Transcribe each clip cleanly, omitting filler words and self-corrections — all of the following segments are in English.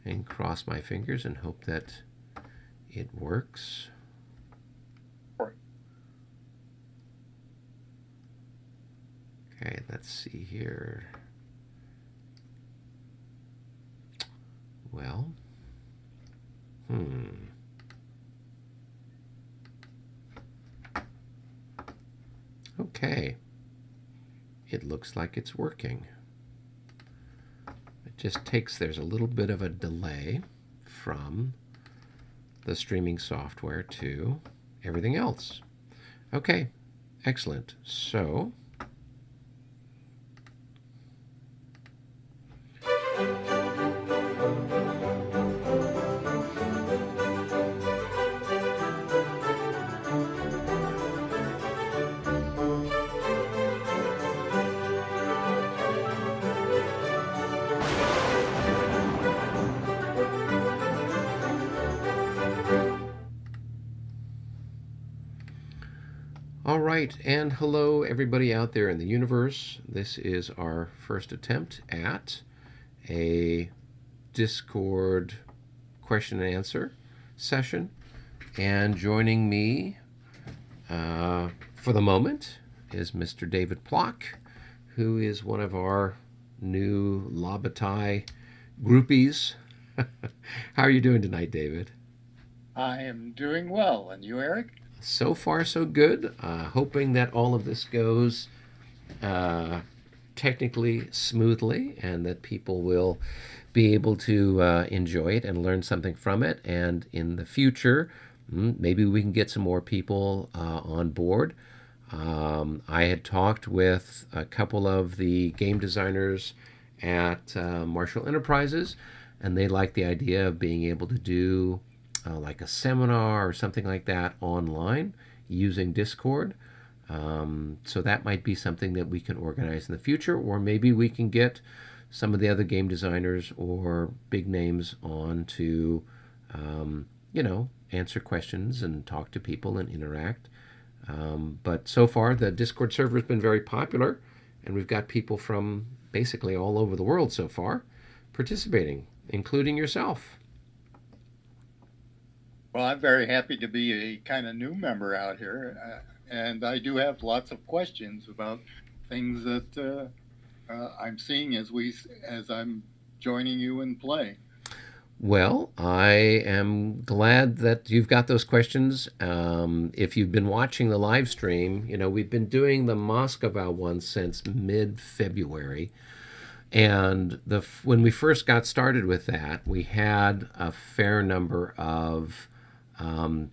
and cross my fingers and hope that it works. Okay, let's see here. Well, okay. It looks like it's working. It just takes, there's a little bit of a delay from the streaming software to everything else. Okay, excellent. So, all right, and hello everybody out there in the universe. This is our first attempt at a Discord question and answer session. And joining me for the moment is Mr. David Plock, who is one of our new Labatai groupies. How are you doing tonight, David? I am doing well. And you, Eric? So far, so good. Hoping that all of this goes technically smoothly and that people will be able to enjoy it and learn something from it. And in the future, maybe we can get some more people on board. I had talked with a couple of the game designers at Marshall Enterprises, and they like the idea of being able to do like a seminar or something like that online using Discord. So that might be something that we can organize in the future, or maybe we can get some of the other game designers or big names on to, answer questions and talk to people and interact. But so far, the Discord server has been very popular, and we've got people from basically all over the world so far participating, including yourself. Well, I'm very happy to be a kind of new member out here, and I do have lots of questions about things that I'm seeing as I'm joining you in play. Well, I am glad that you've got those questions. If you've been watching the live stream, we've been doing the Moscow one since mid-February. And when we first got started with that, we had a fair number of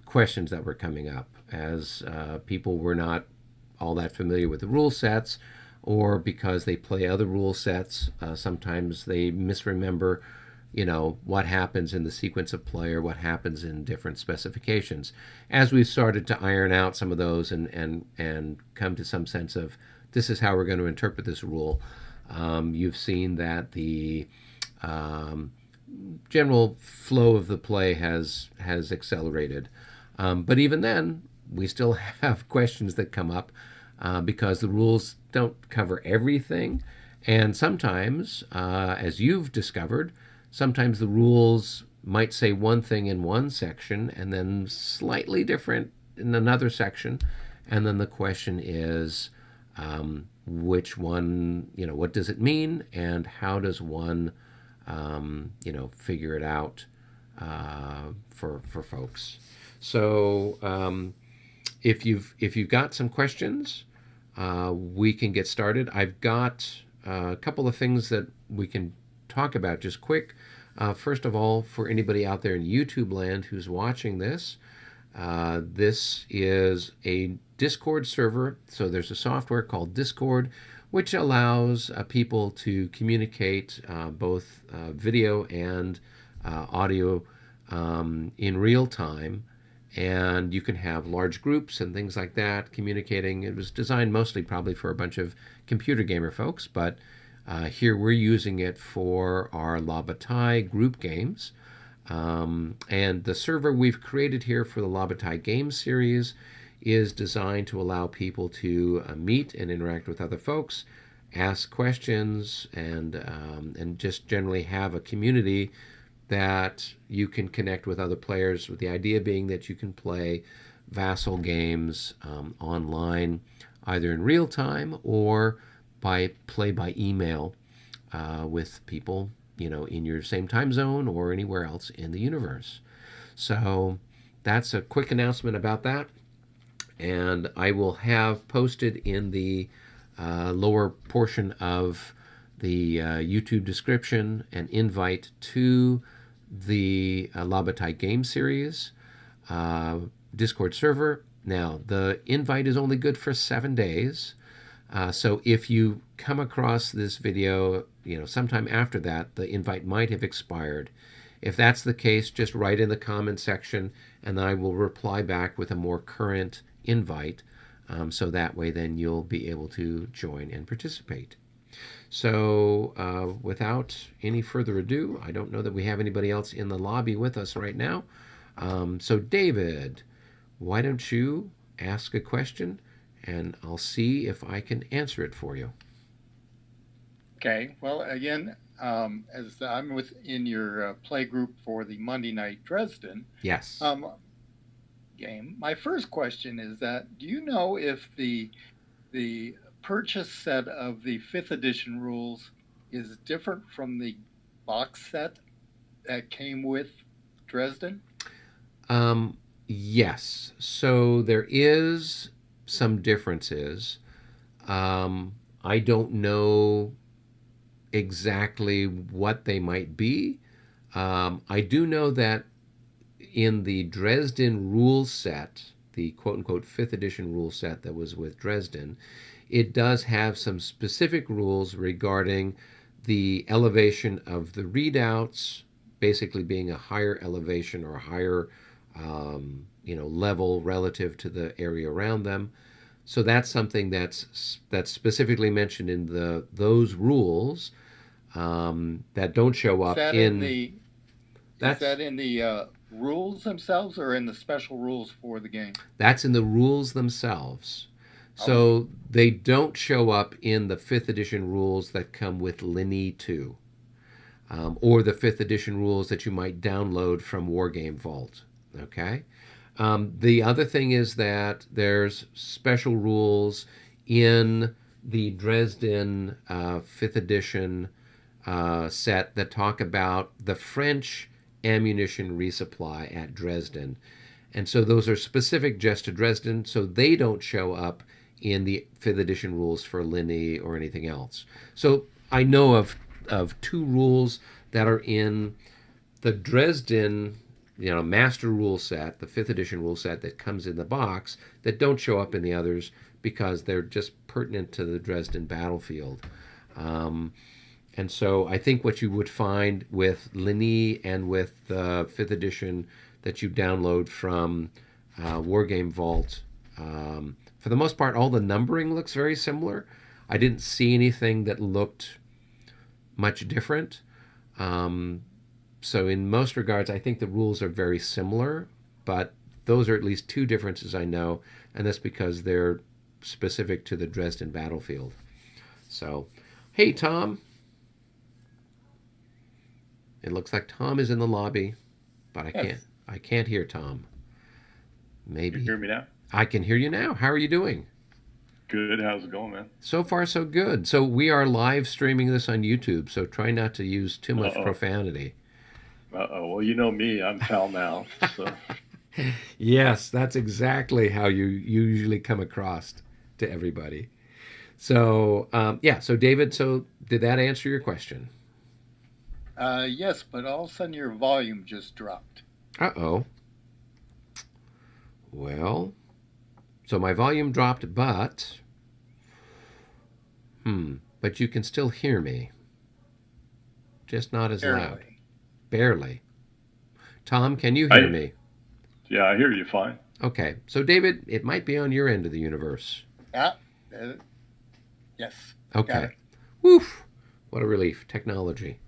questions that were coming up as people were not all that familiar with the rule sets, or because they play other rule sets. Sometimes they misremember what happens in the sequence of play or what happens in different specifications. As we've started to iron out some of those and come to some sense of this is how we're going to interpret this rule, you've seen that the general flow of the play has accelerated. But even then, we still have questions that come up because the rules don't cover everything. And sometimes, as you've discovered, sometimes the rules might say one thing in one section and then slightly different in another section. And then the question is, which one, what does it mean, and how does one, figure it out for folks? So if you've got some questions, we can get started. I've got a couple of things that we can talk about just quick. First of all, for anybody out there in YouTube land who's watching this, this is a Discord server. So there's a software called Discord, which allows people to communicate both video and audio in real time. And you can have large groups and things like that communicating. It was designed mostly probably for a bunch of computer gamer folks, but here we're using it for our Labatai group games. And the server we've created here for the Labatai game series is designed to allow people to meet and interact with other folks, ask questions, and just generally have a community that you can connect with other players, with the idea being that you can play Vassal games online, either in real time or by email with people, in your same time zone or anywhere else in the universe. So that's a quick announcement about that. And I will have posted in the lower portion of the YouTube description an invite to the Labatite game series Discord server. Now, the invite is only good for 7 days. So if you come across this video, sometime after that, the invite might have expired. If that's the case, just write in the comment section, and I will reply back with a more current invite. So that way, then you'll be able to join and participate. So without any further ado, I don't know that we have anybody else in the lobby with us right now. So David, why don't you ask a question, and I'll see if I can answer it for you. Okay. Well, again, as I'm within your play group for the Monday Night Dresden Yes. game, my first question is that, do you know if the purchase set of the 5th edition rules is different from the box set that came with Dresden? Yes. So there is some differences. I don't know exactly what they might be. I do know that in the Dresden rule set, the quote-unquote 5th edition rule set that was with Dresden, it does have some specific rules regarding the elevation of the readouts, basically being a higher elevation or a higher level relative to the area around them. So that's something that's specifically mentioned in those rules that don't show up in the. Is that in the rules themselves or in the special rules for the game? That's in the rules themselves. So they don't show up in the 5th edition rules that come with Linny 2, or the 5th edition rules that you might download from Wargame Vault. Okay. The other thing is that there's special rules in the Dresden 5th edition set that talk about the French ammunition resupply at Dresden. And so those are specific just to Dresden, so they don't show up in the 5th edition rules for Linny or anything else. So I know of 2 rules that are in the Dresden master rule set, the 5th edition rule set that comes in the box, that don't show up in the others because they're just pertinent to the Dresden battlefield. And so I think what you would find with Linny and with the 5th edition that you download from Wargame Vault, for the most part, all the numbering looks very similar. I didn't see anything that looked much different. So in most regards, I think the rules are very similar, but those are at least 2 differences I know, and that's because they're specific to the Dresden battlefield. So, hey, Tom. It looks like Tom is in the lobby, but I can't hear Tom. Maybe. Can you hear me now? I can hear you now. How are you doing? Good. How's it going, man? So far, so good. So we are live streaming this on YouTube, so try not to use too much profanity. Well, you know me. I'm foul mouthed. So. Yes, that's exactly how you usually come across to everybody. So, so David, did that answer your question? Yes, but all of a sudden your volume just dropped. Uh-oh. Well, so my volume dropped, but you can still hear me. Just not as loud. Barely. Tom, can you hear me? Yeah, I hear you fine. Okay. So, David, it might be on your end of the universe. Yes. Okay. Woof. What a relief. Technology.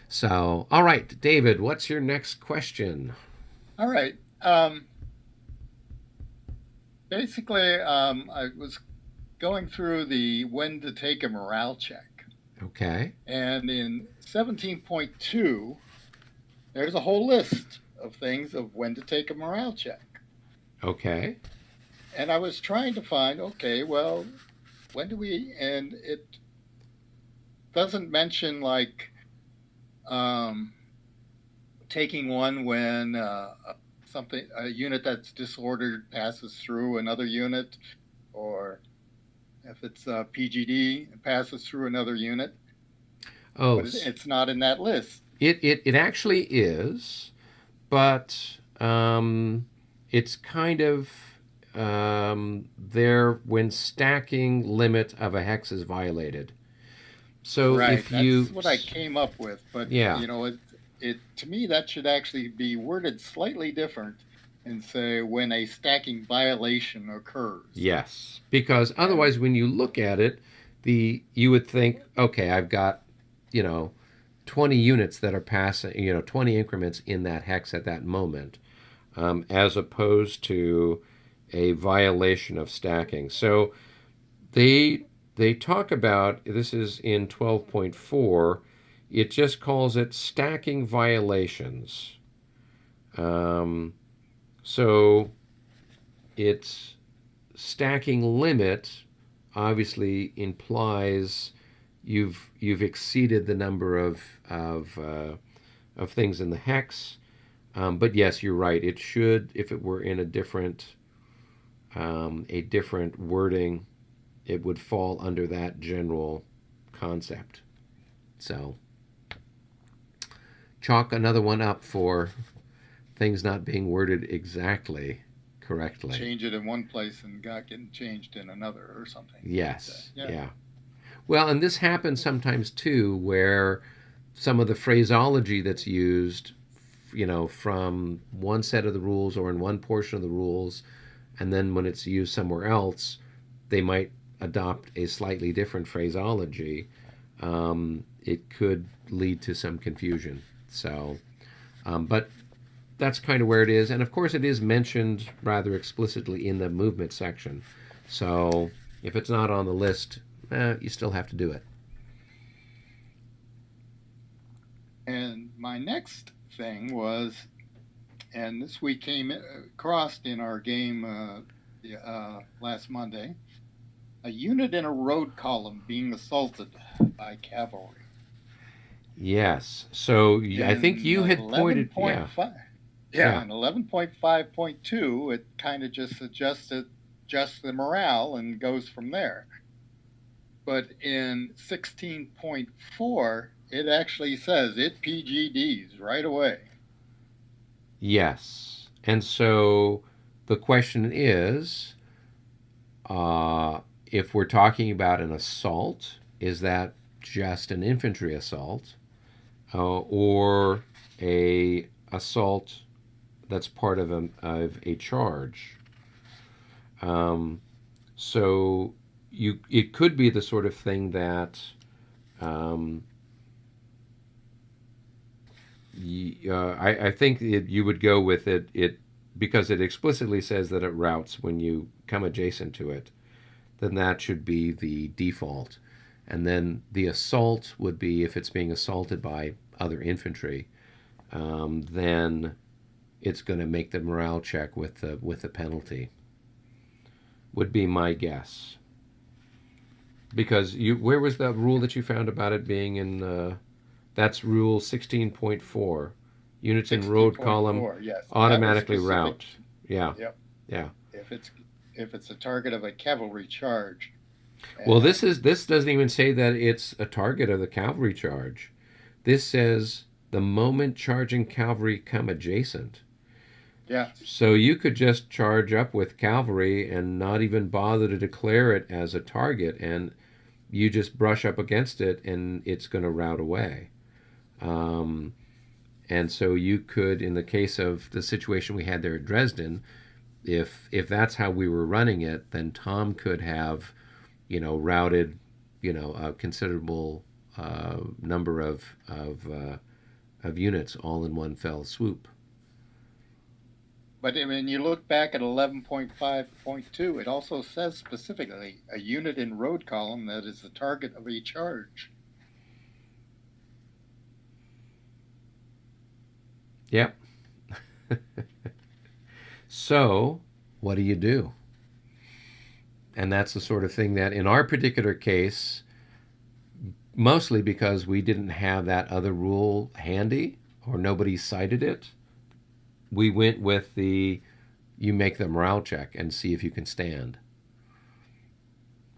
So, all right, David, what's your next question? All right. Basically, I was going through the when to take a morale check. Okay. And in 17.2, there's a whole list of things of when to take a morale check. Okay. And I was trying to find, okay, well, when do we, and it doesn't mention like taking one when a unit that's disordered passes through another unit, or if it's PGD, it passes through another unit. Oh, but it's not in that list. It actually is, but it's kind of there when stacking limit of a hex is violated. So right, if you, that's what I came up with. But yeah, it to me that should actually be worded slightly different and say when a stacking violation occurs. yes, because otherwise, when you look at it, you would think, okay, I've got 20 units that are passing, 20 increments in that hex at that moment, as opposed to a violation of stacking. So they talk about, this is in 12.4, it just calls it stacking violations. So it's stacking limit obviously implies you've exceeded the number of things in the hex. But yes, you're right. It should, if it were in a different wording, it would fall under that general concept. So chalk another one up for things not being worded exactly correctly. Change it in one place and got getting changed in another or something. Yes. Yeah. Yeah. Well, and this happens sometimes too, where some of the phraseology that's used, from one set of the rules or in one portion of the rules, and then when it's used somewhere else, they might adopt a slightly different phraseology. It could lead to some confusion. So, but that's kind of where it is. And of course, it is mentioned rather explicitly in the movement section. So if it's not on the list, you still have to do it. And my next thing was, and this we came across in our game last Monday, a unit in a road column being assaulted by cavalry. Yes. So I think you had pointed, yeah. Yeah, in 11.5.2, it kind of just adjusts the morale and goes from there. But in 16.4, it actually says it PGDs right away. Yes. And so the question is, if we're talking about an assault, is that just an infantry assault, or a assault that's part of a charge? So it could be the sort of thing that I think you would go with it because it explicitly says that it routes when you come adjacent to it. Then that should be the default. And then the assault would be if it's being assaulted by other infantry, then it's going to make the morale check with the penalty. Would be my guess. Because where was the rule that you found about it being in? That's Rule 16.4. Units in road column yes, automatically route. Yeah. Yep. Yeah. If it's a target of a cavalry charge. Well, this doesn't even say that it's a target of the cavalry charge. This says the moment charging cavalry come adjacent. Yeah. So you could just charge up with cavalry and not even bother to declare it as a target, and you just brush up against it, and it's going to rout away. And so you could, in the case of the situation we had there at Dresden, if that's how we were running it, then Tom could have, routed, a considerable number of units all in one fell swoop. But when you look back at 11.5.2, it also says specifically a unit in road column that is the target of a charge. Yep. So, what do you do? And that's the sort of thing that, in our particular case, mostly because we didn't have that other rule handy or nobody cited it, we went with the you make the morale check and see if you can stand.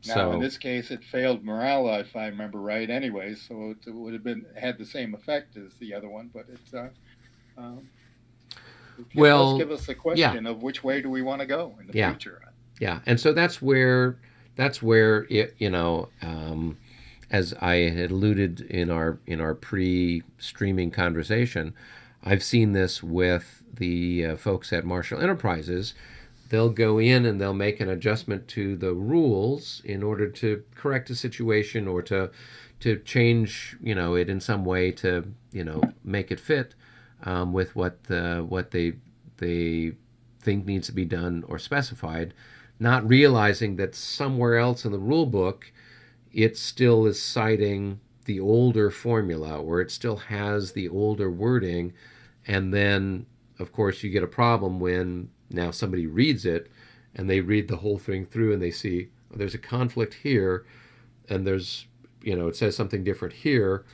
Now, in this case, it failed morale, if I remember right, anyway, so it would have had the same effect as the other one, but it's well, let's give us a question of which way do we want to go in the future. Yeah, and so that's where it, as I had alluded in our pre-streaming conversation, I've seen this with the folks at Marshall Enterprises. They'll go in and they'll make an adjustment to the rules in order to correct a situation or to change it in some way to make it fit with what they think needs to be done or specified, not realizing that somewhere else in the rule book it still is citing the older formula or it still has the older wording. And then of course you get a problem when now somebody reads it and they read the whole thing through and they see there's a conflict here and there's it says something different here,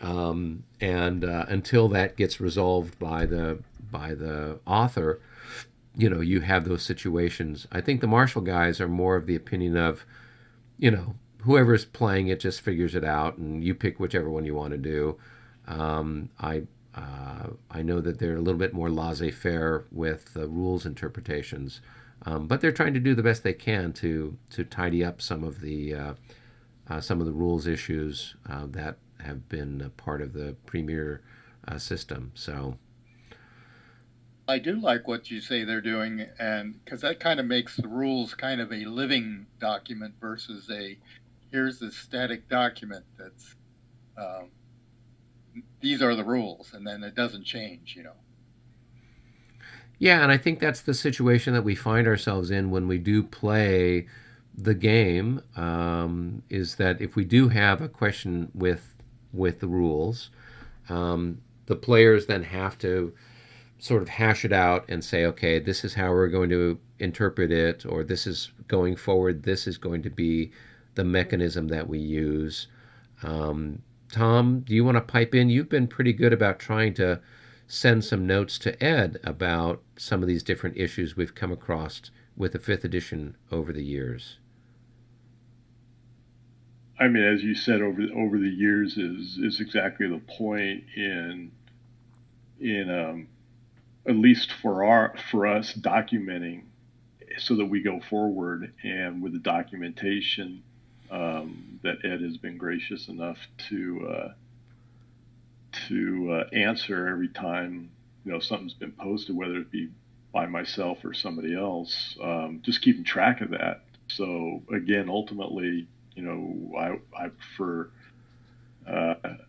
and until that gets resolved by the author, you have those situations. I think the Marshall guys are more of the opinion of whoever's playing it just figures it out and you pick whichever one you want to do. I know that they're a little bit more laissez-faire with rules interpretations, but they're trying to do the best they can to tidy up some of the rules issues that have been a part of the premier system. So I do like what you say they're doing, and because that kind of makes the rules kind of a living document versus here's the static document that's these are the rules, and then it doesn't change, Yeah, and I think that's the situation that we find ourselves in when we do play the game, is that if we do have a question with the rules, the players then have to sort of hash it out and say, okay, this is how we're going to interpret it, or this is going forward, this is going to be the mechanism that we use. Tom, do you want to pipe in? You've been pretty good about trying to send some notes to Ed about some of these different issues we've come across with the 5th edition over the years. I mean, as you said, over the years is exactly the point in at least for us documenting so that we go forward, and with the documentation that Ed has been gracious enough to answer every time something's been posted, whether it be by myself or somebody else, just keeping track of that. So again, ultimately, I prefer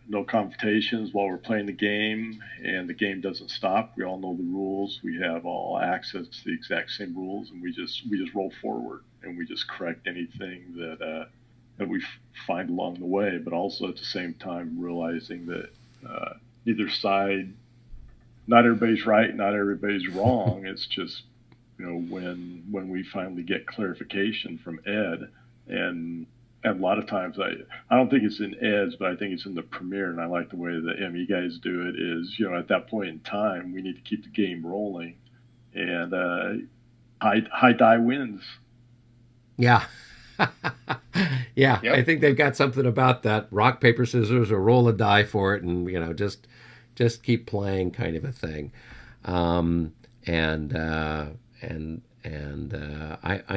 no confrontations while we're playing the game, and the game doesn't stop. We all know the rules. We have all access to the exact same rules, and we just roll forward, and we just correct anything that we find along the way. But also at the same time realizing that neither side, not everybody's right, not everybody's wrong. It's just when we finally get clarification from Ed, and a lot of times I don't think it's in Ed's, but I think it's in the Premier, and I like the way the ME guys do it, is at that point in time we need to keep the game rolling, and high die wins. Yeah. Yeah, Yep. I think they've got something about that rock, paper, scissors, or roll a die for it, and just keep playing kind of a thing. I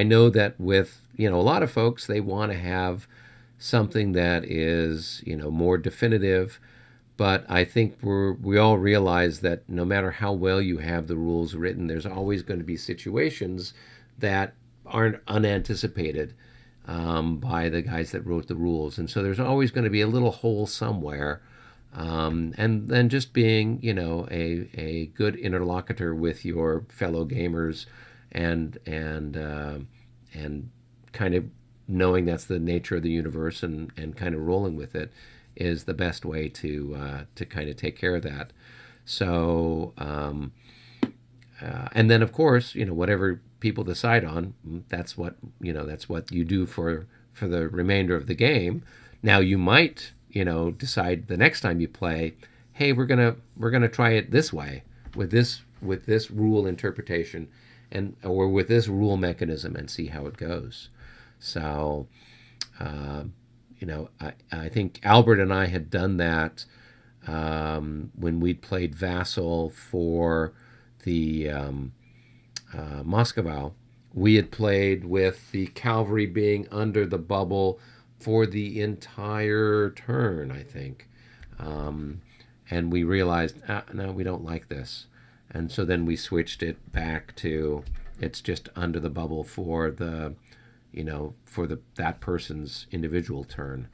know that with a lot of folks, they want to have something that is more definitive, but I think we all realize that no matter how well you have the rules written, there's always going to be situations that aren't unanticipated by the guys that wrote the rules, and so there's always going to be a little hole somewhere. And then just being, a good interlocutor with your fellow gamers, and kind of knowing that's the nature of the universe, and kind of rolling with it is the best way to kind of take care of that. So, and then of course, whatever people decide on, that's what you do for the remainder of the game. Now you might decide the next time you play, hey, we're gonna try it this way with this rule interpretation, or with this rule mechanism, and see how it goes. So, I think Albert and I had done that when we'd played Vassal for the Muscovau. We had played with the cavalry being under the bubble for the entire turn, I think. And we realized, no, we don't like this. And so then we switched it back to it's just under the bubble for that person's individual turn.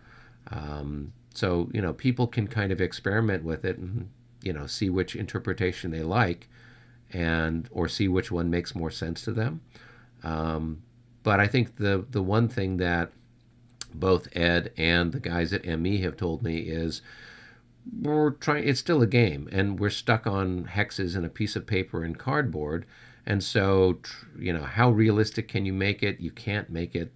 So people can kind of experiment with it and see which interpretation they like, or see which one makes more sense to them. But I think the one thing that both Ed and the guys at ME have told me is it's still a game, and we're stuck on hexes and a piece of paper and cardboard. And so, how realistic can you make it? You can't make it,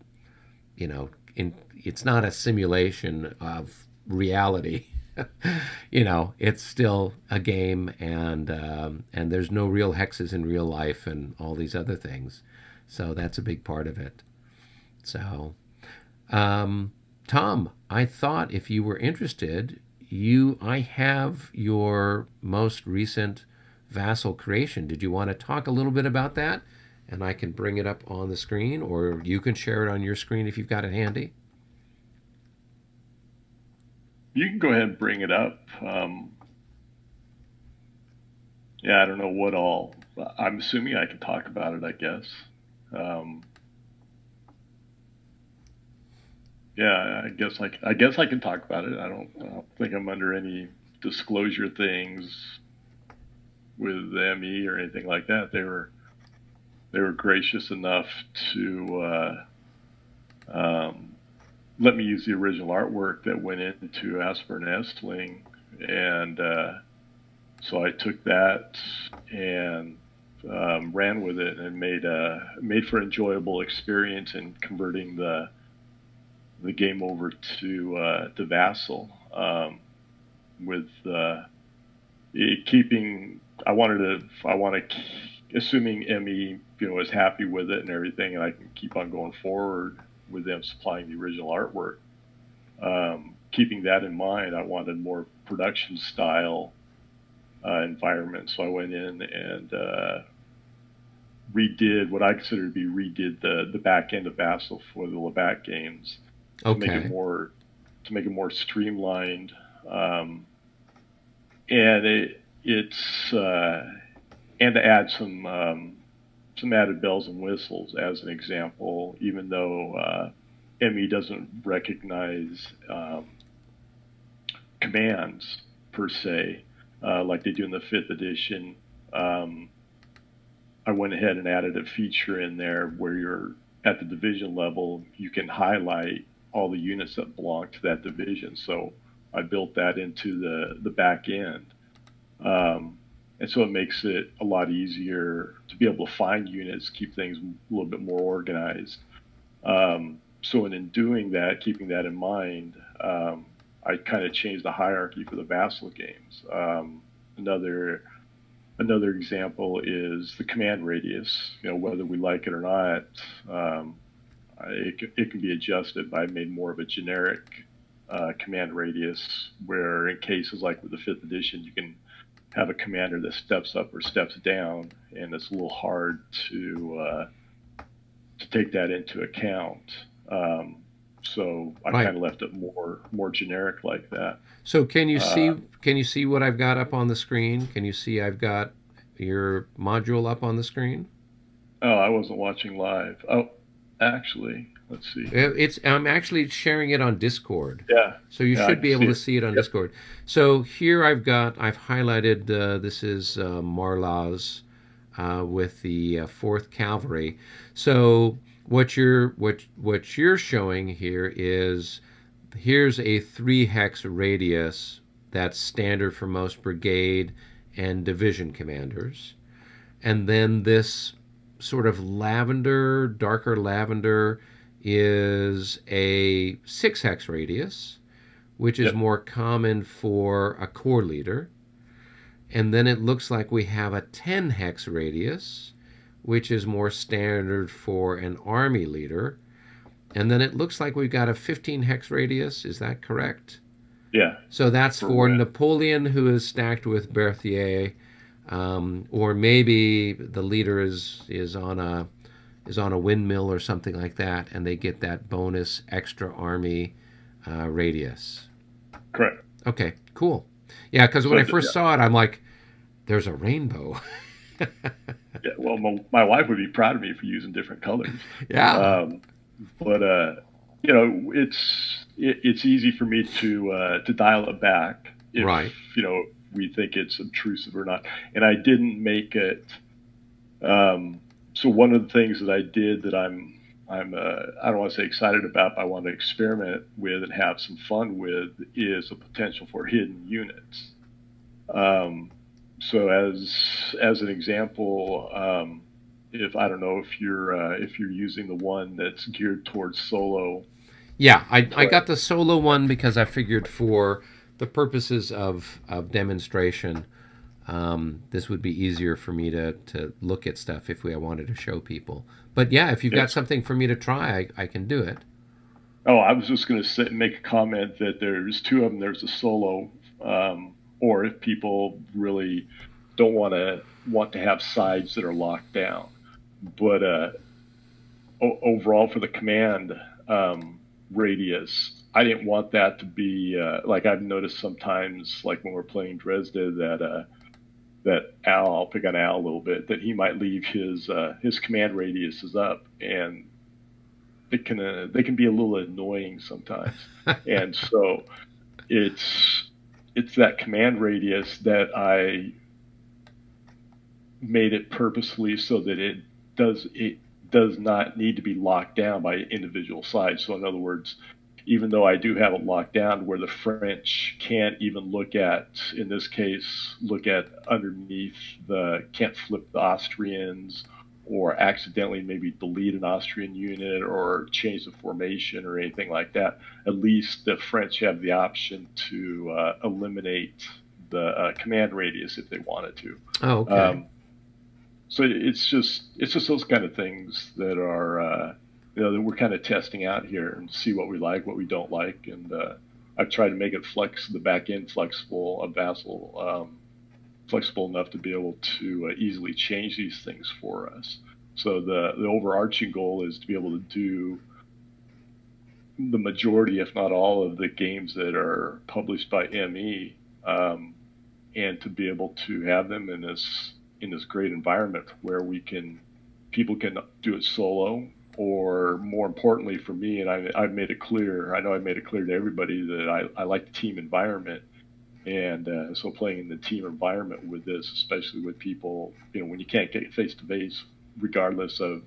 it's not a simulation of reality. It's still a game, and there's no real hexes in real life and all these other things. So that's a big part of it. So, Tom, I thought if you were interested, I have your most recent Vassal creation. Did you want to talk a little bit about that? And I can bring it up on the screen, or you can share it on your screen if you've got it handy. You can go ahead and bring it up. Yeah, I don't know what all. I'm assuming I can talk about it, I guess. Yeah, I guess I can talk about it. I don't think I'm under any disclosure things with the ME or anything like that. They were gracious enough to let me use the original artwork that went into Aspern and Essling, and so I took that and ran with it and made for an enjoyable experience in converting the game over to Vassal, with keeping. I want assuming ME is happy with it and everything, and I can keep on going forward with them supplying the original artwork. Keeping that in mind, I wanted more production style environment, so I went in and redid what I consider to be the back end of Vassal for the Labatt games. Okay. To make it more streamlined, and it's and to add some added bells and whistles. As an example, even though ME doesn't recognize commands per se like they do in the 5th edition, I went ahead and added a feature in there where you're at the division level, you can highlight all the units that belong to that division. So I built that into the back end. And so it makes it a lot easier to be able to find units, keep things a little bit more organized. So in doing that, keeping that in mind, I kind of changed the hierarchy for the Vassal games. Another example is the command radius. Whether we like it or not, it can be adjusted. But I made more of a generic command radius, where in cases like with the 5th edition, you can have a commander that steps up or steps down, and it's a little hard to take that into account. So I kind of left it more generic like that. So can you see what I've got up on the screen? Can you see I've got your module up on the screen? Oh, I wasn't watching live. Oh, actually, let's see. I'm actually sharing it on Discord. Yeah. So you should be able to see it on Discord. So here I've highlighted, this is Marlaz with the 4th Cavalry. So what you're showing here is, here's a 3 hex radius that's standard for most brigade and division commanders. And then this sort of lavender, darker lavender, is a 6 hex radius, which is Yep. more common for a corps leader. And then it looks like we have a 10 hex radius, which is more standard for an army leader. And then it looks like we've got a 15 hex radius. Is that correct? Yeah. So that's for Correct. Napoleon, who is stacked with Berthier, or maybe the leader is on a windmill or something like that, and they get that bonus extra army radius. Correct. Okay, cool. Yeah, because when I first Yeah. saw it, I'm like, there's a rainbow. Yeah, well, my wife would be proud of me for using different colors. Yeah. But it's easy for me to dial it back if Right. we think it's obtrusive or not. And I didn't make it. So one of the things that I did that I'm I don't want to say excited about, but I want to experiment with and have some fun with is the potential for hidden units. So as an example, if I don't know if you're using the one that's geared towards solo. Yeah, I got the solo one because I figured for the purposes of demonstration, this would be easier for me to look at stuff if I wanted to show people. But yeah, if you've got something for me to try, I can do it. Oh, I was just going to make a comment that there's two of them. There's a solo, or if people really don't want to have sides that are locked down. But overall, for the command radius, I didn't want that to be like I've noticed sometimes, like when we're playing Dresden, that Al, I'll pick on Al a little bit, that he might leave his command radiuses up, and they can be a little annoying sometimes. And so it's that command radius that I made it purposely so that it does not need to be locked down by individual sides. So in other words, even though I do have it locked down where the French can't even in this case, look at underneath can't flip the Austrians or accidentally maybe delete an Austrian unit or change the formation or anything like that, at least the French have the option to eliminate the command radius if they wanted to. Oh, okay. So it's just those kind of things that are that we're kind of testing out here and see what we like, what we don't like, and I've tried to make it the back end flexible, VASSAL flexible enough to be able to easily change these things for us. So the overarching goal is to be able to do the majority, if not all, of the games that are published by ME, and to be able to have them in this great environment where people can do it solo, or more importantly for me, and I've made it clear, I know I've made it clear to everybody that I like the team environment. And so playing in the team environment with this, especially with people, when you can't get face to face, regardless of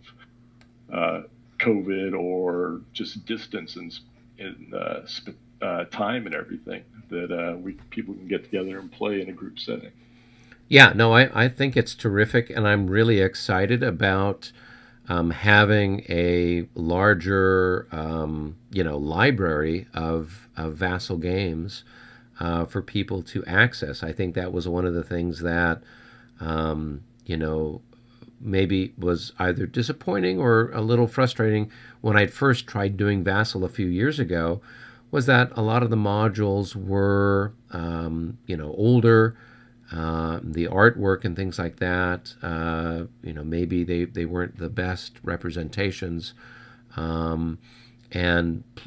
COVID or just distance and time and everything, that people can get together and play in a group setting. Yeah, no, I think it's terrific, and I'm really excited about having a larger, library of VASSAL games for people to access. I think that was one of the things that, maybe was either disappointing or a little frustrating when I'd first tried doing VASSAL a few years ago, was that a lot of the modules were, older. The artwork and things like that, maybe they weren't the best representations, and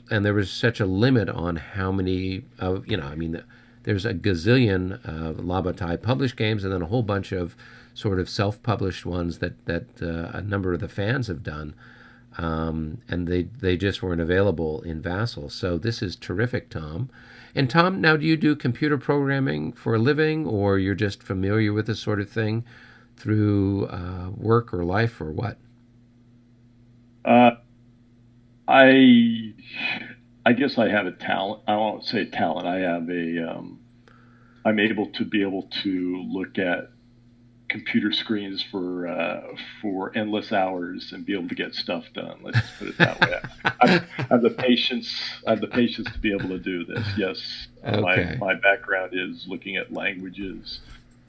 there was such a limit on how many of there's a gazillion Labatai published games, and then a whole bunch of sort of self-published ones that a number of the fans have done, and they just weren't available in VASSAL. So this is terrific, Tom. And Tom, now do you do computer programming for a living, or you're just familiar with this sort of thing through work or life, or what? I guess I have a talent. I won't say talent. I have I'm able to look at computer screens for endless hours and be able to get stuff done. Let's just put it that way. I have the patience. I have the patience to be able to do this. Yes, Okay. my background is looking at languages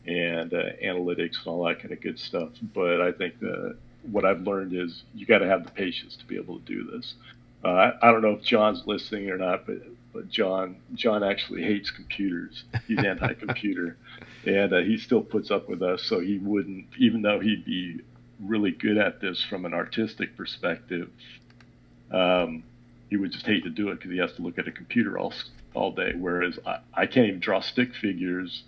and analytics and all that kind of good stuff. But I think that what I've learned is you got to have the patience to be able to do this. I don't know if John's listening or not, but John actually hates computers. He's anti-computer, and he still puts up with us. So he wouldn't, even though he'd be really good at this from an artistic perspective, he would just hate to do it because he has to look at a computer all day. Whereas I can't even draw stick figures,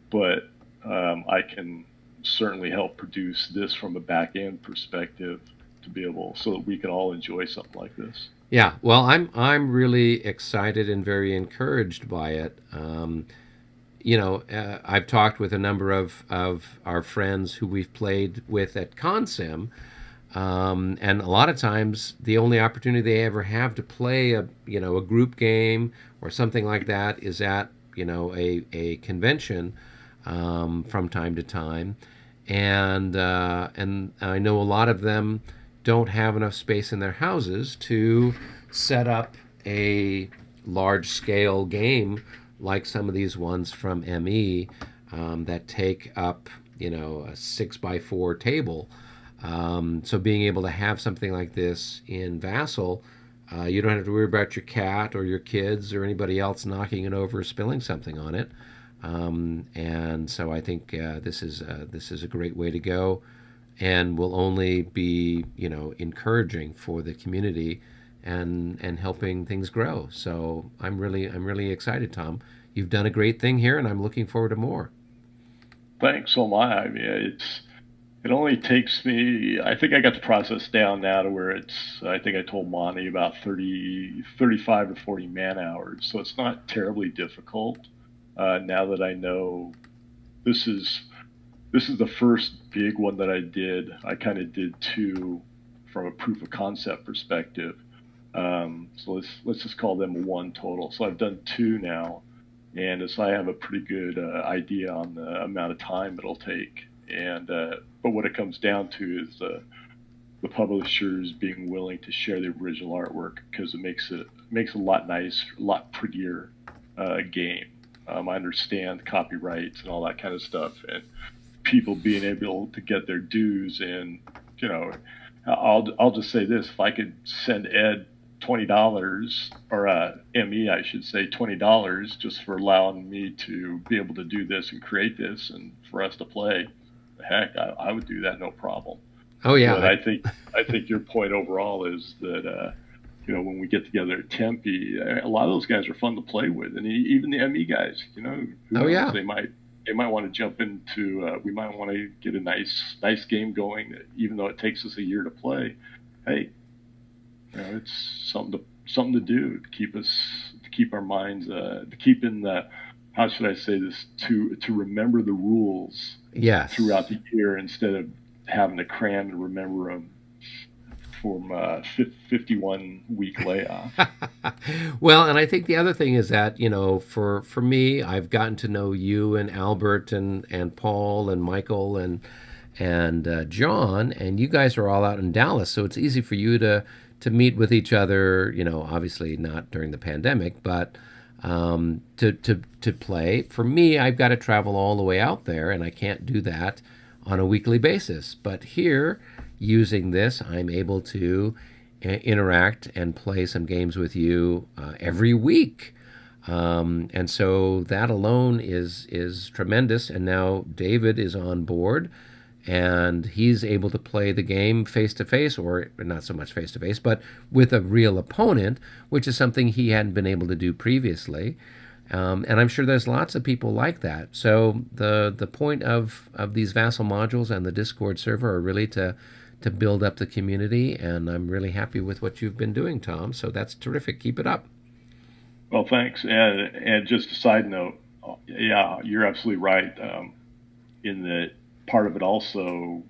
but I can certainly help produce this from a back end perspective to be able so that we can all enjoy something like this. Yeah, well, I'm really excited and very encouraged by it. I've talked with a number of our friends who we've played with at ConSim, and a lot of times the only opportunity they ever have to play a group game or something like that is at a convention from time to time, and I know a lot of them don't have enough space in their houses to set up a large-scale game like some of these ones from ME that take up, a 6x4 table. So being able to have something like this in VASSAL, you don't have to worry about your cat or your kids or anybody else knocking it over or spilling something on it. And so I think this is a great way to go, and will only be encouraging for the community and helping things grow. So I'm really excited, Tom. You've done a great thing here, and I'm looking forward to more. Thanks so much. I mean, it only takes me. I think I got the process down now to where it's. I think I told Monty about 35 to 40 man hours. So it's not terribly difficult. Now that I know this is the first big one that I did. I kind of did two from a proof of concept perspective. So let's just call them one total. So I've done two now, and so I have a pretty good idea on the amount of time it'll take. And but what it comes down to is the publishers being willing to share the original artwork, because it makes a lot nicer, a lot prettier game. I understand copyrights and all that kind of stuff, and people being able to get their dues. And I'll just say this: if I could send Ed $20, or ME, I should say $20, just for allowing me to be able to do this and create this and for us to play, heck, I would do that, no problem. Oh yeah. But I think your point overall is that when we get together at Tempe, a lot of those guys are fun to play with, and even the ME guys, yeah, they might want to jump into. We might want to get a nice game going, that even though it takes us a year to play. Hey, it's something to do to keep our minds, to keep in the, how should I say this, to remember the rules. Yes. Throughout the year, instead of having to cram and remember them from 51-week layoff. Well, and I think the other thing is that, for me, I've gotten to know you and Albert and Paul and Michael and John, and you guys are all out in Dallas, so it's easy for you to meet with each other, obviously not during the pandemic, but to play. For me, I've got to travel all the way out there, and I can't do that on a weekly basis. But here, using this, I'm able to interact and play some games with you every week. And so that alone is tremendous. And now David is on board, and he's able to play the game face-to-face, or not so much face-to-face, but with a real opponent, which is something he hadn't been able to do previously. And I'm sure there's lots of people like that. So the point of these VASSAL modules and the Discord server are really to build up the community, and I'm really happy with what you've been doing, Tom. So that's terrific. Keep it up. Well, thanks. And just a side note, yeah, you're absolutely right. In that, part of it also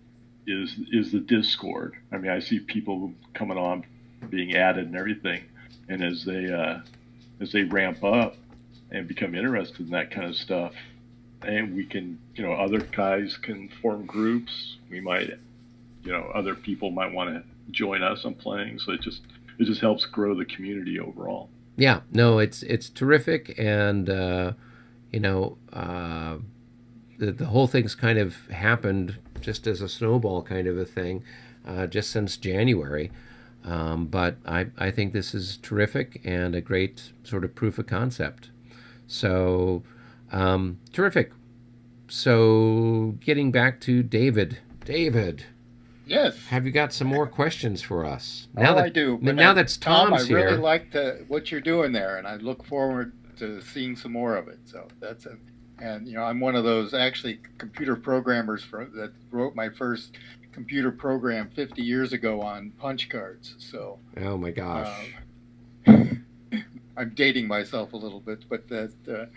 is the Discord. I mean, I see people coming on, being added and everything, and as they ramp up and become interested in that kind of stuff, and we can, other guys can form groups. We might, other people might want to join us on playing. So it just helps grow the community overall. Yeah, no, it's terrific, and the whole thing's kind of happened just as a snowball kind of a thing, just since January. But I think this is terrific and a great sort of proof of concept. So, terrific. So, getting back to David. David. Yes. Have you got some more questions for us? I do. But now that Tom's I really here. like what you're doing there, and I look forward to seeing some more of it. So that's it. And I'm one of those actually computer programmers that wrote my first computer program 50 years ago on punch cards. So. Oh my gosh. I'm dating myself a little bit, but I'm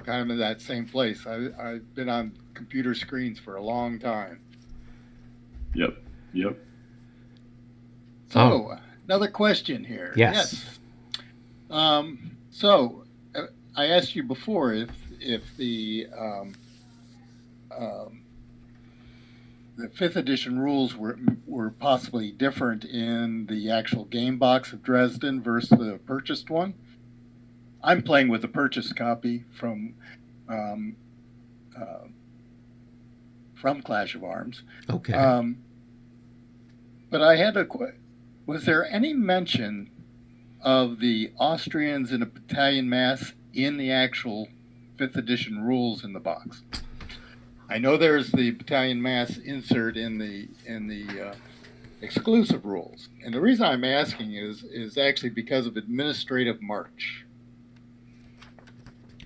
kind of in that same place. I've been on computer screens for a long time. Yep. So, another question here. Yes. So, I asked you before if the 5th edition rules were possibly different in the actual game box of Dresden versus the purchased one. I'm playing with a purchased copy from Clash of Arms. Okay. But I had was there any mention of the Austrians in a battalion mass in the actual 5th edition rules in the box? I know there's the battalion mass insert in the exclusive rules, and the reason I'm asking is actually because of Administrative March.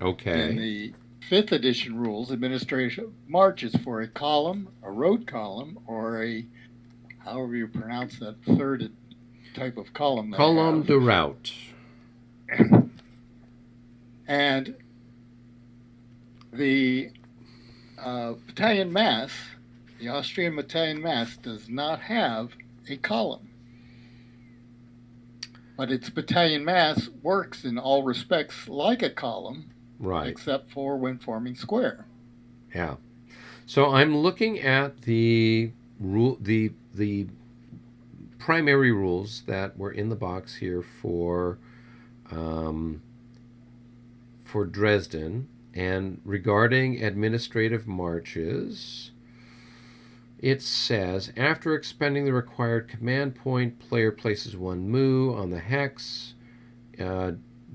Okay. In the 5th edition rules, Administrative March is for a column, a road column, or a however you pronounce that third type of column. Column de route. And the battalion mass, the Austrian battalion mass, does not have a column. But its battalion mass works in all respects like a column, right? Except for when forming square. Yeah. So I'm looking at the rule, the primary rules that were in the box here for Dresden. And regarding administrative marches, it says, after expending the required command point, player places one moo on the hex.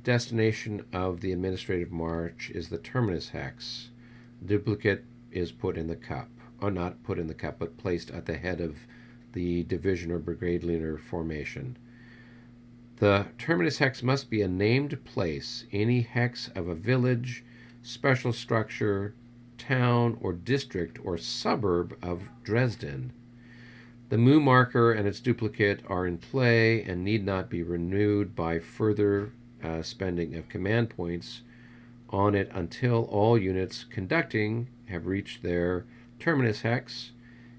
Destination of the administrative march is the terminus hex. Duplicate is put in the cup. Or not put in the cup, but placed at the head of the division or brigade leader formation. The terminus hex must be a named place, any hex of a village, special structure, town, or district, or suburb of Dresden. The moo marker and its duplicate are in play and need not be renewed by further spending of command points on it until all units conducting have reached their terminus hex.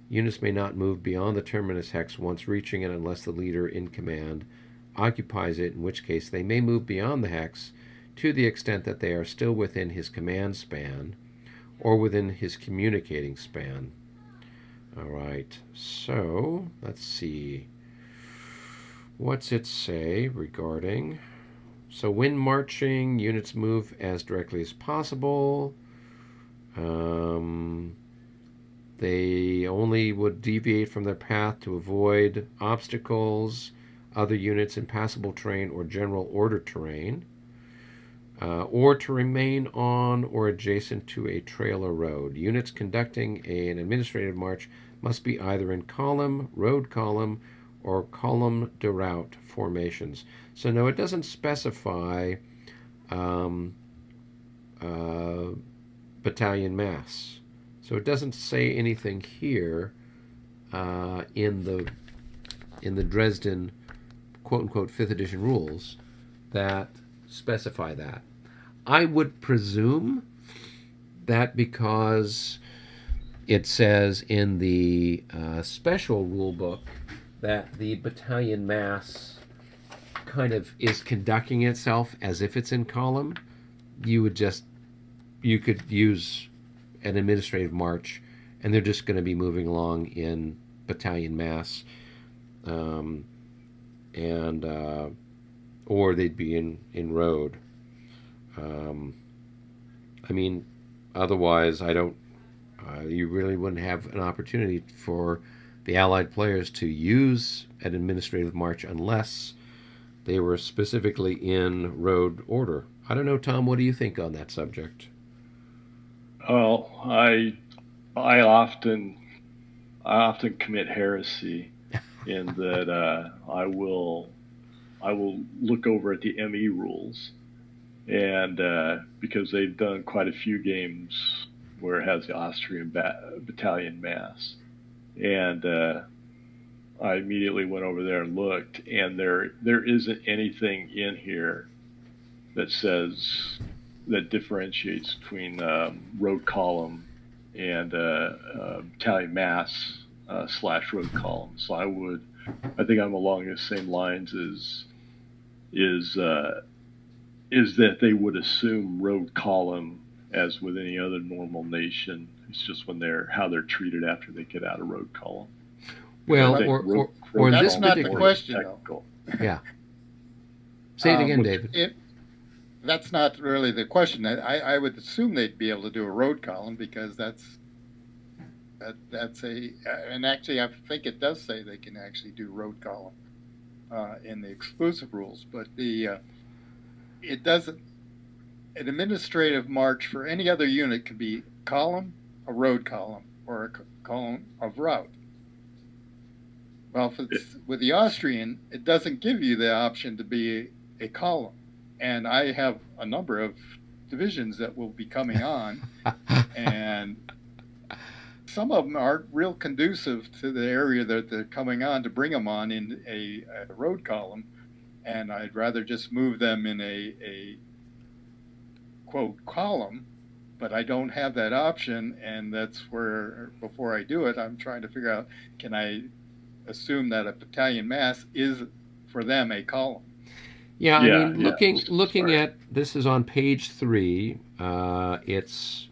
Units may not move beyond the terminus hex once reaching it unless the leader in command occupies it, in which case they may move beyond the hex to the extent that they are still within his command span or within his communicating span. All right, so let's see. What's it say regarding? So when marching, units move as directly as possible. They only would deviate from their path to avoid obstacles, other units, impassable terrain, or general order terrain, or to remain on or adjacent to a trail or road. Units conducting an administrative march must be either in column, road column, or column de route formations. So no, it doesn't specify battalion mass. So it doesn't say anything here in the Dresden quote-unquote 5th edition rules that specify that. I would presume that because it says in the special rule book that the battalion mass kind of is conducting itself as if it's in column, you would just you could use an administrative march, and they're just going to be moving along in battalion mass, and or they'd be in road. I mean, otherwise, I don't. You really wouldn't have an opportunity for the Allied players to use an administrative march unless they were specifically in road order. I don't know, Tom. What do you think on that subject? Well, I often commit heresy in that I will look over at the ME rules, and because they've done quite a few games where it has the Austrian battalion mass, and I immediately went over there and looked, and there isn't anything in here that says that differentiates between road column and battalion mass / road column. So I think I'm along the same lines as is that they would assume road column as with any other normal nation. It's just how they're treated after they get out of road column. Well, or in that's this not the particular question, though. Yeah. Say it again, David. That's not really the question. I would assume they'd be able to do a road column because that's and actually I think it does say they can actually do road column in the exclusive rules, but it doesn't. An administrative march for any other unit could be column, a road column, or a column of route. Well, if it's with the Austrian, it doesn't give you the option to be a column. And I have a number of divisions that will be coming on, and some of them aren't real conducive to the area that they're coming on to bring them on in a road column, and I'd rather just move them in a quote column, but I don't have that option, and that's where, before I do it, I'm trying to figure out, can I assume that a battalion mass is for them a column? Yeah, I mean, looking at this is on page 3. It's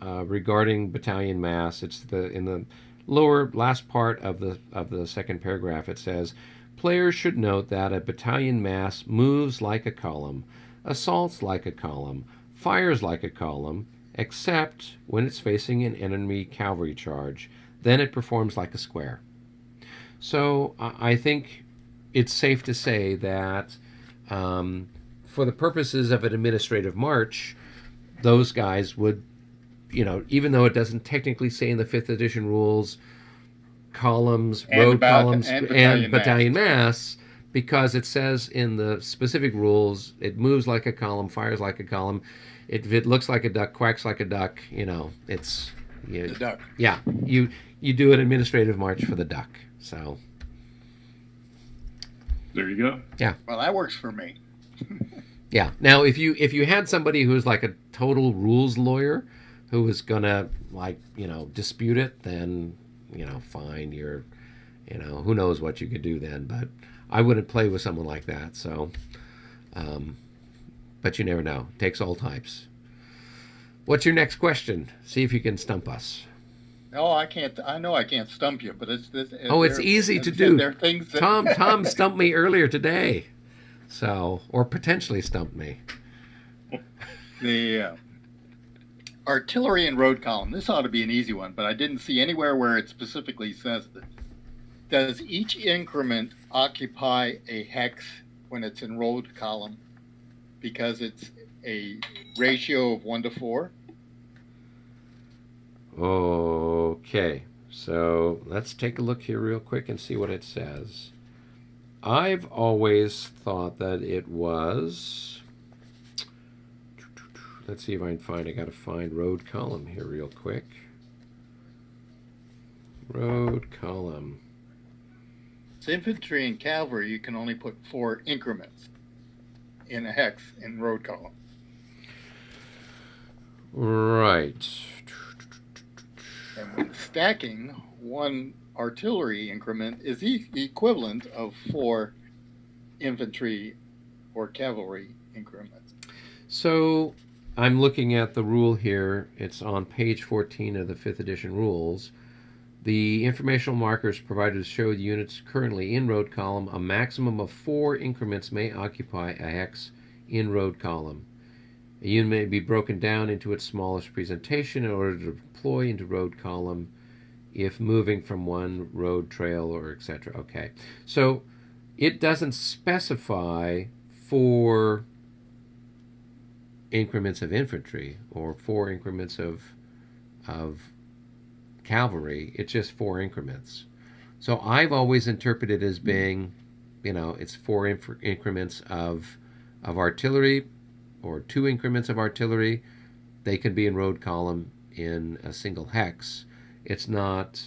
regarding battalion mass. It's in the lower last part of the second paragraph. It says, players should note that a battalion mass moves like a column, assaults like a column, fires like a column, except when it's facing an enemy cavalry charge. Then it performs like a square. So I think it's safe to say that for the purposes of an administrative march, those guys would, even though it doesn't technically say in the 5th edition rules, columns, road columns, and battalion mass, because it says in the specific rules, it moves like a column, fires like a column. If it looks like a duck, quacks like a duck, it's... the duck. Yeah, you do an administrative march for the duck, so... There you go. Yeah. Well, that works for me. Yeah. Now, if you had somebody who's like a total rules lawyer who was gonna dispute it, then fine. You're, who knows what you could do then. But I wouldn't play with someone like that. So, but you never know. It takes all types. What's your next question? See if you can stump us. No, I can't. I know I can't stump you, but it's easy to do. There are things that... Tom stumped me earlier today, or potentially stumped me. The artillery and road column. This ought to be an easy one, but I didn't see anywhere where it specifically says it. Does each increment occupy a hex when it's in road column because it's a ratio of 1:4? Okay, so let's take a look here real quick and see what it says. I've always thought that it was... Let's see if I can I got to find road column here real quick. Road column. It's infantry and cavalry, you can only put 4 increments in a hex in road column. Right. And when stacking, 1 artillery increment is the equivalent of 4 infantry or cavalry increments. So I'm looking at the rule here. It's on page 14 of the 5th edition rules. The informational markers provided to show the units currently in road column. A maximum of 4 increments may occupy a hex in road column. A unit may be broken down into its smallest presentation in order to deploy into road column if moving from one road trail or etc. Okay, so it doesn't specify 4 increments of infantry or 4 increments of cavalry. It's just 4 increments. So I've always interpreted it as being, it's 4 increments of artillery, or 2 increments of artillery. They can be in road column in a single hex. It's not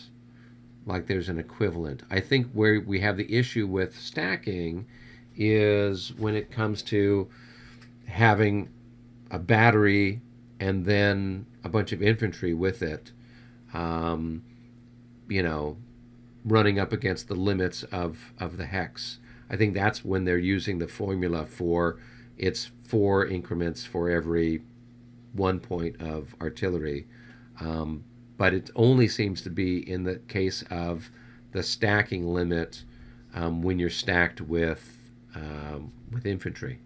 like there's an equivalent. I think where we have the issue with stacking is when it comes to having a battery and then a bunch of infantry with it, running up against the limits of the hex. I think that's when they're using the formula for it's 4 increments for every 1 point of artillery. But it only seems to be in the case of the stacking limit when you're stacked with infantry.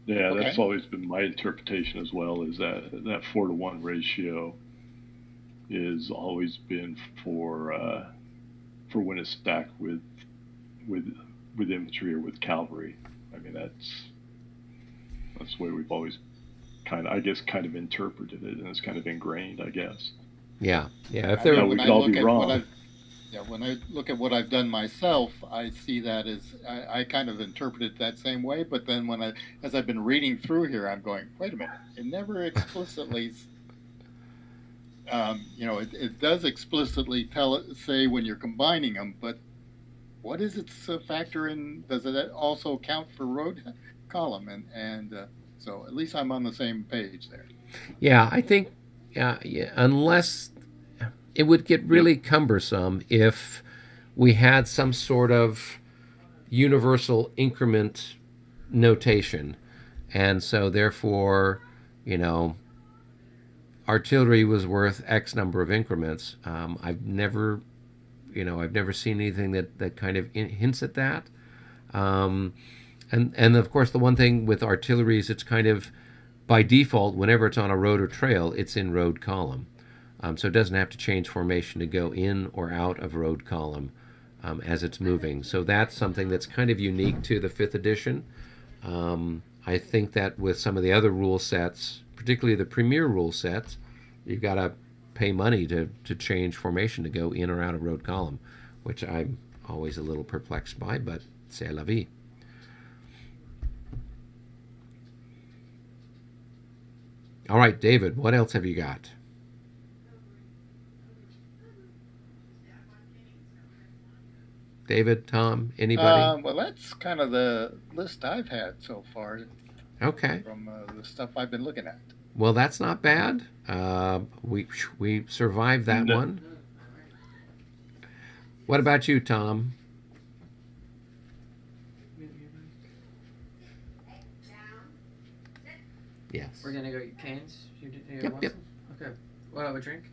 Yeah, that's always been my interpretation as well, is that 4-to-1 ratio is always been for when it's stacked with infantry or with cavalry. I mean, that's the way we've always kind of interpreted it, and it's kind of ingrained, I guess. Yeah. If there, we could all be wrong. When I look at what I've done myself, I see that as I kind of interpret it that same way. But then as I've been reading through here, I'm going, wait a minute, it never explicitly, it does explicitly say when you're combining them, but what is its factor in? Does it also count for road column? And so at least I'm on the same page there. Yeah, I think unless it would get really cumbersome if we had some sort of universal increment notation, and so therefore, artillery was worth X number of increments. I've never seen anything that kind of hints at that. And of course, the one thing with artillery is it's kind of by default, whenever it's on a road or trail, it's in road column. So it doesn't have to change formation to go in or out of road column as it's moving. So that's something that's kind of unique to the 5th edition. I think that with some of the other rule sets, particularly the premier rule sets, you've got to pay money to change formation to go in or out of road column, which I'm always a little perplexed by, but c'est la vie. All right, David, what else have you got? David, Tom, anybody? Well, that's kind of the list I've had so far. Okay. From the stuff I've been looking at. Well, that's not bad. We survived that one. What about you, Tom? Yes. We're gonna go get cans. Yep. Okay. What have a drink?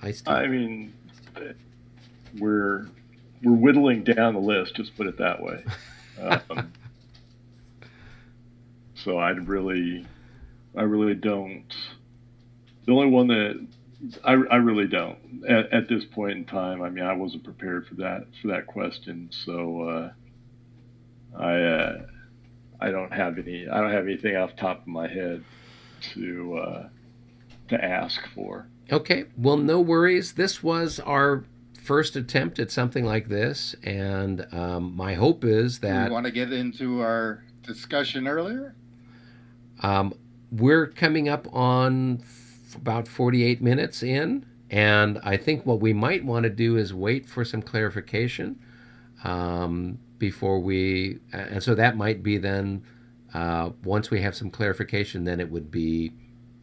Iced tea. I mean, we're whittling down the list. Just put it that way. So I really don't. The only one that I really don't at this point in time. I mean, I wasn't prepared for that question, so I don't have anything off the top of my head to ask for. Okay, well, no worries. This was our first attempt at something like this, and my hope is that... We want to get into our discussion earlier? We're coming up on about 48 minutes in, and I think what we might want to do is wait for some clarification before we... And so that might be then, once we have some clarification, then it would be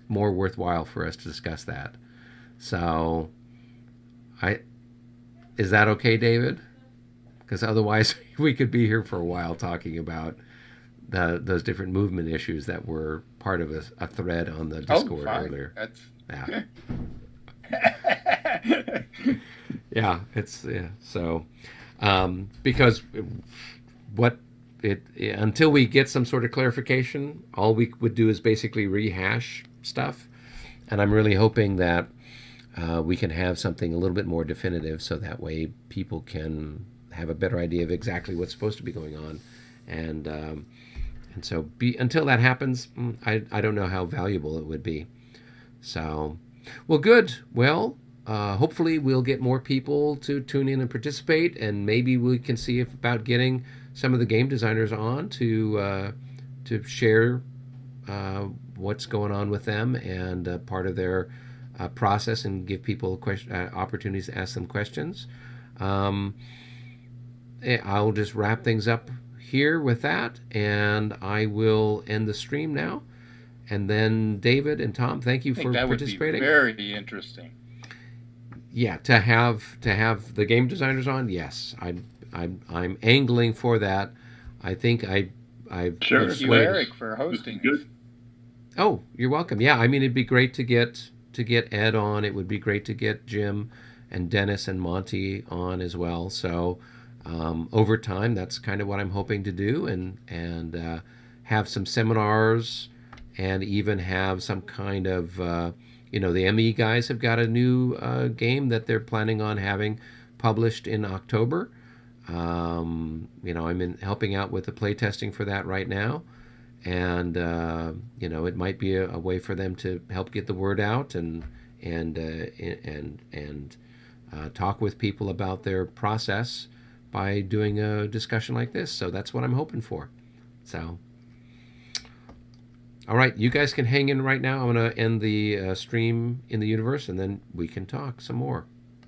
more worthwhile for us to discuss that. So, is that okay, David? Because otherwise we could be here for a while talking about those different movement issues that were part of a thread on the Oh, Discord fine. earlier. That's Yeah, it's so because what it until we get some sort of clarification, all we would do is basically rehash stuff, and I'm really hoping that we can have something a little bit more definitive, so that way people can have a better idea of exactly what's supposed to be going on, and so until that happens, I don't know how valuable it would be. So, well, good. Well, hopefully we'll get more people to tune in and participate, and maybe we can see about getting some of the game designers on to share what's going on with them and part of their process, and give people opportunities to ask them questions. I'll just wrap things up here with that, and I will end the stream now. And then David and Tom, thank you I think for that participating. would be very interesting. Yeah, to have the game designers on, yes, I'm angling for that. I think I've Sure. Thank you, Eric, for hosting. Good. Oh, you're welcome. Yeah, I mean, it'd be great to get Ed on. It would be great to get Jim and Dennis and Monty on as well. So over time, that's kind of what I'm hoping to do, and have some seminars, and even have some kind of the ME guys have got a new game that they're planning on having published in October. I'm helping out with the playtesting for that right now, and it might be a way for them to help get the word out and talk with people about their process by doing a discussion like this. So that's what I'm hoping for. So, all right, you guys can hang in right now. I'm going to end the stream in the universe, and then we can talk some more.